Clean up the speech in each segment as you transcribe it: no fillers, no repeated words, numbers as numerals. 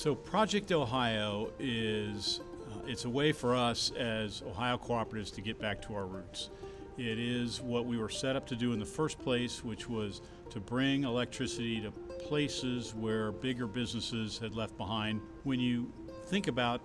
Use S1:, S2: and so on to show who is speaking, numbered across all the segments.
S1: So Project Ohio is it's a way for us as Ohio Cooperatives to get back to our roots. It is what we were set up to do in the first place, which was to bring electricity to places where bigger businesses had left behind. When you think about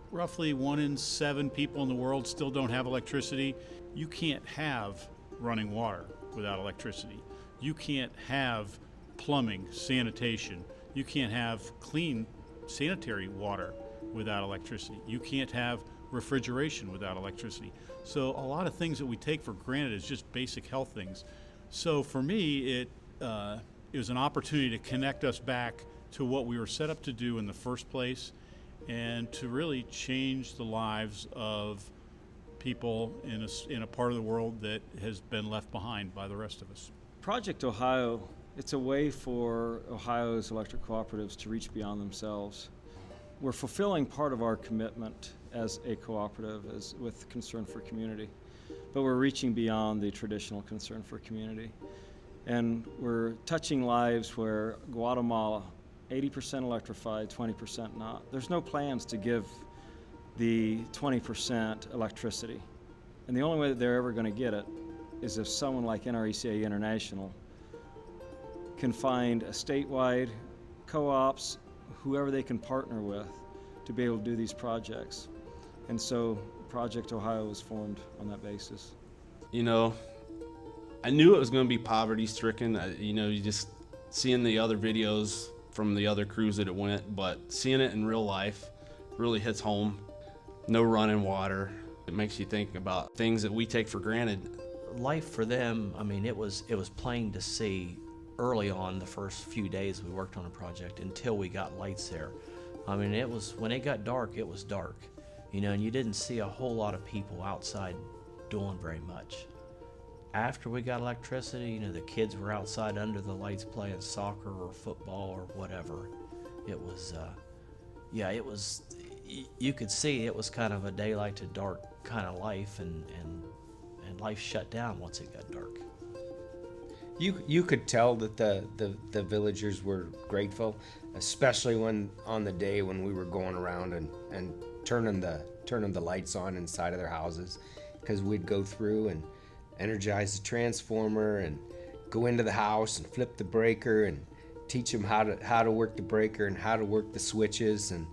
S1: roughly 1 in 7 people in the world still don't have electricity, you can't have running water without electricity. You can't have plumbing, sanitation. You can't have clean sanitary water without electricity. You can't have refrigeration without electricity. So a lot of things that we take for granted is just basic health things. So for me, it was an opportunity to connect us back to what we were set up to do in the first place, and to really change the lives of people in a part of the world that has been left behind by the rest of us.
S2: Project Ohio, it's a way for Ohio's electric cooperatives to reach beyond themselves. We're fulfilling part of our commitment as a cooperative with concern for community, but we're reaching beyond the traditional concern for community. And we're touching lives where Guatemala, 80% electrified, 20% not. There's no plans to give the 20% electricity. And the only way that they're ever going to get it is if someone like NRECA International can find a statewide co-ops, whoever they can partner with, to be able to do these projects. And so Project Ohio was formed on that basis.
S3: You know, I knew it was going to be poverty-stricken. You just seeing the other videos from the other crews that it went, but seeing it in real life really hits home. No running water. It makes you think about things that we take for granted.
S4: Life for them, I mean, it was plain to see early on the first few days we worked on a project until we got lights there. I mean, it was, when it got dark, it was dark, and you didn't see a whole lot of people outside doing very much. After we got electricity, the kids were outside under the lights playing soccer or football or whatever. It was, you could see it was kind of a daylight to dark kind of life, and life shut down once it got dark.
S5: You could tell that the villagers were grateful, especially when on the day when we were going around and turning the lights on inside of their houses, because we'd go through and energize the transformer and go into the house and flip the breaker and teach them how to work the breaker and how to work the switches. And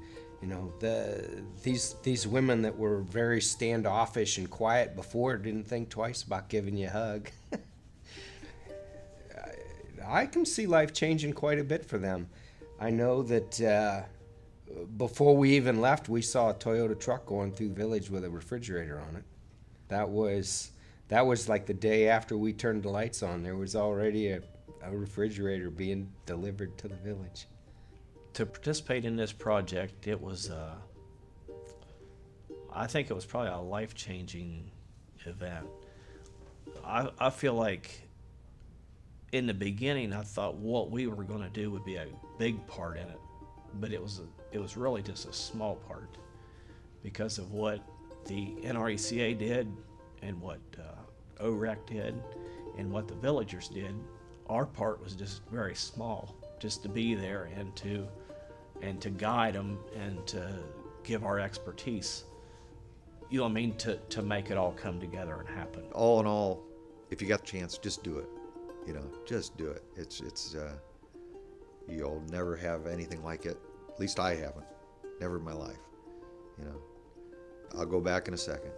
S5: these women that were very standoffish and quiet before didn't think twice about giving you a hug. I can see life changing quite a bit for them. I know that before we even left, we saw a Toyota truck going through the village with a refrigerator on it. That was like the day after we turned the lights on. There was already a refrigerator being delivered to the village.
S4: To participate in this project, it was, I think it was probably a life-changing event. I feel like in the beginning, I thought what we were going to do would be a big part in it, but it was really just a small part because of what the NRECA did and what OREC did and what the villagers did. Our part was just very small, just to be there and to guide them and to give our expertise, to make it all come together and happen.
S6: All in all, if you got the chance, just do it. Just do it. It's you'll never have anything like it. At least I haven't. Never in my life. I'll go back in a second.